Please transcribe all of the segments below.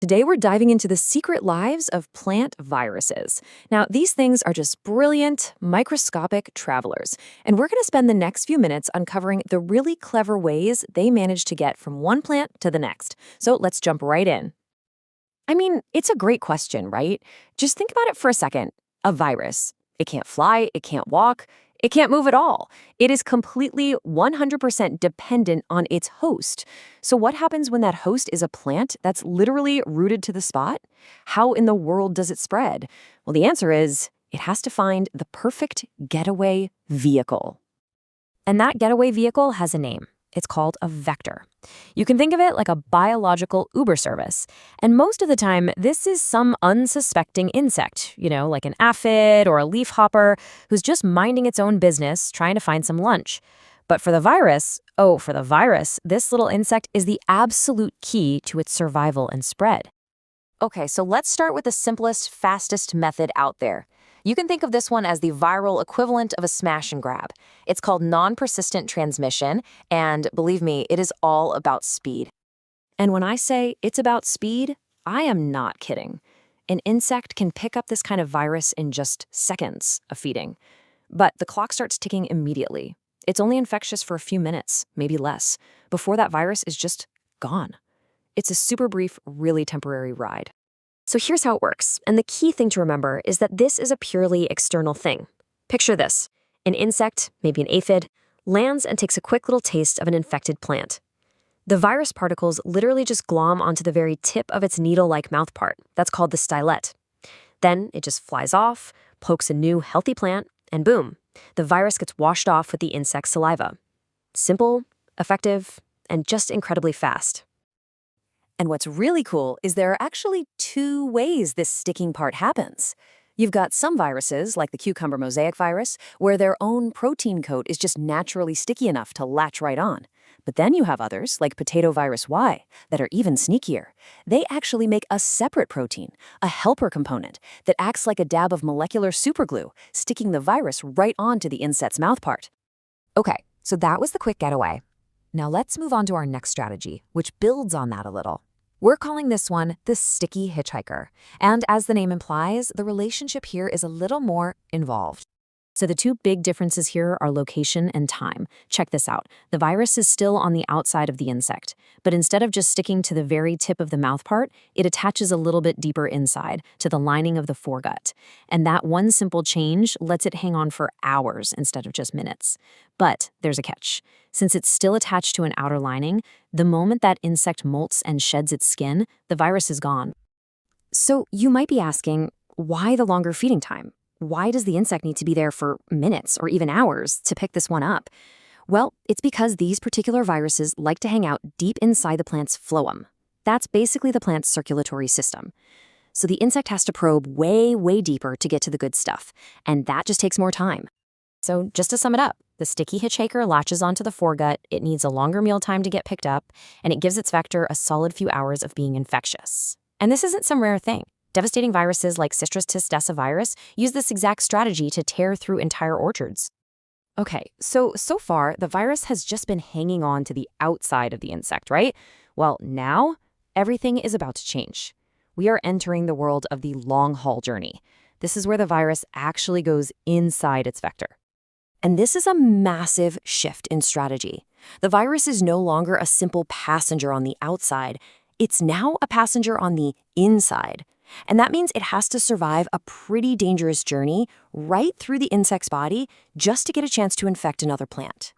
Today, we're diving into the secret lives of plant viruses. Now, these things are just brilliant, microscopic travelers, and we're going to spend the next few minutes uncovering the really clever ways they manage to get from one plant to the next. So let's jump right in. I mean, it's a great question, right? Just think about it for a second. A virus. It can't fly, it can't walk, it can't move at all. It is completely 100% dependent on its host. So what happens when that host is a plant that's literally rooted to the spot? How in the world does it spread? Well, the answer is it has to find the perfect getaway vehicle. And that getaway vehicle has a name. It's called a vector. You can think of it like a biological Uber service. And most of the time, this is some unsuspecting insect, like an aphid or a leafhopper who's just minding its own business, trying to find some lunch. But for the virus, this little insect is the absolute key to its survival and spread. Okay, so let's start with the simplest, fastest method out there. You can think of this one as the viral equivalent of a smash and grab. It's called non-persistent transmission, and believe me, it is all about speed. And when I say it's about speed, I am not kidding. An insect can pick up this kind of virus in just seconds of feeding. But the clock starts ticking immediately. It's only infectious for a few minutes, maybe less, before that virus is just gone. It's a super brief, really temporary ride. So here's how it works, and the key thing to remember is that this is a purely external thing. Picture this. An insect, maybe an aphid, lands and takes a quick little taste of an infected plant. The virus particles literally just glom onto the very tip of its needle-like mouth part. That's called the stylet. Then it just flies off, pokes a new, healthy plant, and boom, the virus gets washed off with the insect's saliva. Simple, effective, and just incredibly fast. And what's really cool is there are actually two ways this sticking part happens. You've got some viruses, like the cucumber mosaic virus, where their own protein coat is just naturally sticky enough to latch right on. But then you have others, like potato virus Y, that are even sneakier. They actually make a separate protein, a helper component, that acts like a dab of molecular superglue, sticking the virus right onto the insect's mouthpart. Okay, so that was the quick getaway. Now let's move on to our next strategy, which builds on that a little. We're calling this one the sticky hitchhiker. And as the name implies, the relationship here is a little more involved. So the two big differences here are location and time. Check this out. The virus is still on the outside of the insect, but instead of just sticking to the very tip of the mouth part, it attaches a little bit deeper inside, to the lining of the foregut. And that one simple change lets it hang on for hours instead of just minutes. But there's a catch. Since it's still attached to an outer lining, the moment that insect molts and sheds its skin, the virus is gone. So you might be asking, why the longer feeding time? Why does the insect need to be there for minutes or even hours to pick this one up? Well, it's because these particular viruses like to hang out deep inside the plant's phloem. That's basically the plant's circulatory system. So the insect has to probe way, way deeper to get to the good stuff, and that just takes more time. So just to sum it up, the sticky hitchhiker latches onto the foregut, it needs a longer meal time to get picked up, and it gives its vector a solid few hours of being infectious. And this isn't some rare thing. Devastating viruses like Citrus testacea virus use this exact strategy to tear through entire orchards. Okay, so far, the virus has just been hanging on to the outside of the insect, right? Well, now, everything is about to change. We are entering the world of the long-haul journey. This is where the virus actually goes inside its vector. And this is a massive shift in strategy. The virus is no longer a simple passenger on the outside. It's now a passenger on the inside. And that means it has to survive a pretty dangerous journey right through the insect's body just to get a chance to infect another plant.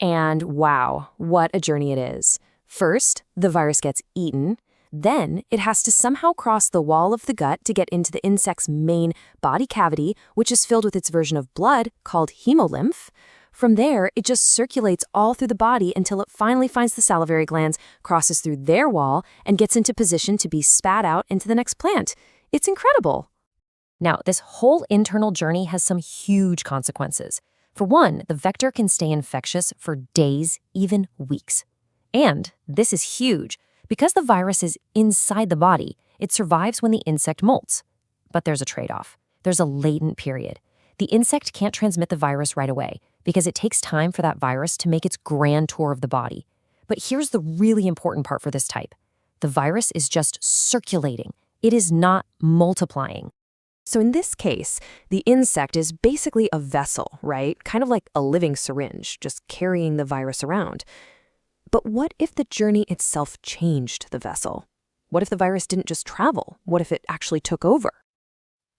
And wow, what a journey it is. First, the virus gets eaten. Then it has to somehow cross the wall of the gut to get into the insect's main body cavity, which is filled with its version of blood called hemolymph. From there, it just circulates all through the body until it finally finds the salivary glands, crosses through their wall, and gets into position to be spat out into the next plant. It's incredible. Now, this whole internal journey has some huge consequences. For one, the vector can stay infectious for days, even weeks. And this is huge. Because the virus is inside the body, it survives when the insect molts. But there's a trade-off. There's a latent period. The insect can't transmit the virus right away because it takes time for that virus to make its grand tour of the body. But here's the really important part for this type. The The virus is just circulating. It is not multiplying. So in this case, the insect is basically a vessel, right? Kind of like a living syringe, just carrying the virus around. But what if the journey itself changed the vessel? What if the virus didn't just travel? What if it actually took over?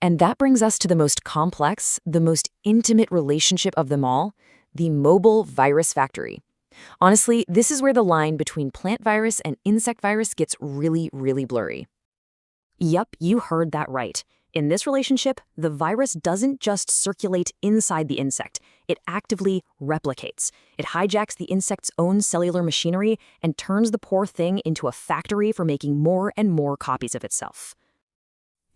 And that brings us to the most complex, the most intimate relationship of them all, the mobile virus factory. Honestly, this is where the line between plant virus and insect virus gets really, really blurry. Yup, you heard that right. In this relationship, the virus doesn't just circulate inside the insect. It actively replicates. It hijacks the insect's own cellular machinery and turns the poor thing into a factory for making more and more copies of itself.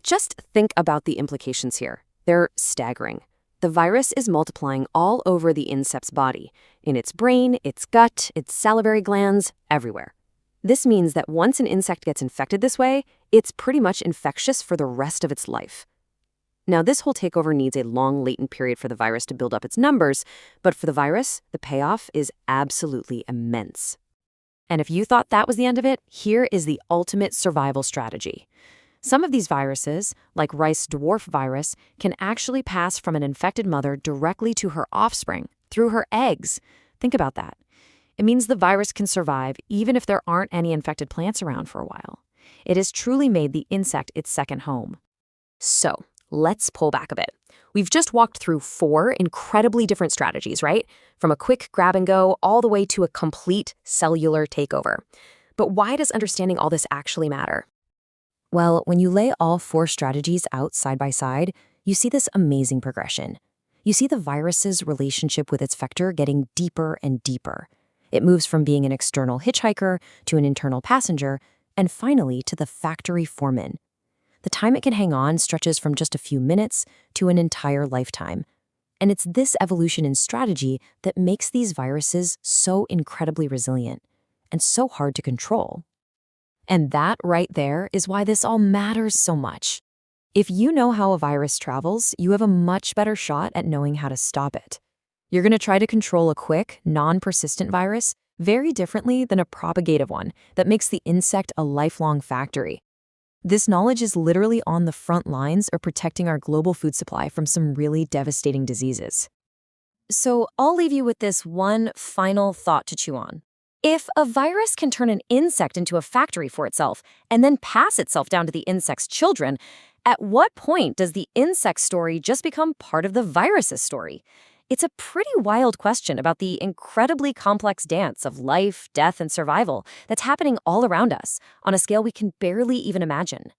Just think about the implications here. They're staggering. The virus is multiplying all over the insect's body, in its brain, its gut, its salivary glands, everywhere. This means that once an insect gets infected this way, it's pretty much infectious for the rest of its life. Now, this whole takeover needs a long latent period for the virus to build up its numbers, but for the virus, the payoff is absolutely immense. And if you thought that was the end of it, here is the ultimate survival strategy. Some of these viruses, like rice dwarf virus, can actually pass from an infected mother directly to her offspring, through her eggs. Think about that. It means the virus can survive even if there aren't any infected plants around for a while. It has truly made the insect its second home. So, let's pull back a bit. We've just walked through 4 incredibly different strategies, right? From a quick grab and go all the way to a complete cellular takeover. But why does understanding all this actually matter? Well, when you lay all 4 strategies out side by side, you see this amazing progression. You see the virus's relationship with its vector getting deeper and deeper. It moves from being an external hitchhiker to an internal passenger, and finally to the factory foreman. The time it can hang on stretches from just a few minutes to an entire lifetime. And it's this evolution in strategy that makes these viruses so incredibly resilient and so hard to control. And that right there is why this all matters so much. If you know how a virus travels, you have a much better shot at knowing how to stop it. You're going to try to control a quick, non-persistent virus very differently than a propagative one that makes the insect a lifelong factory. This knowledge is literally on the front lines of protecting our global food supply from some really devastating diseases. So I'll leave you with this one final thought to chew on. If a virus can turn an insect into a factory for itself and then pass itself down to the insect's children, at what point does the insect story just become part of the virus's story? It's a pretty wild question about the incredibly complex dance of life, death, and survival that's happening all around us on a scale we can barely even imagine.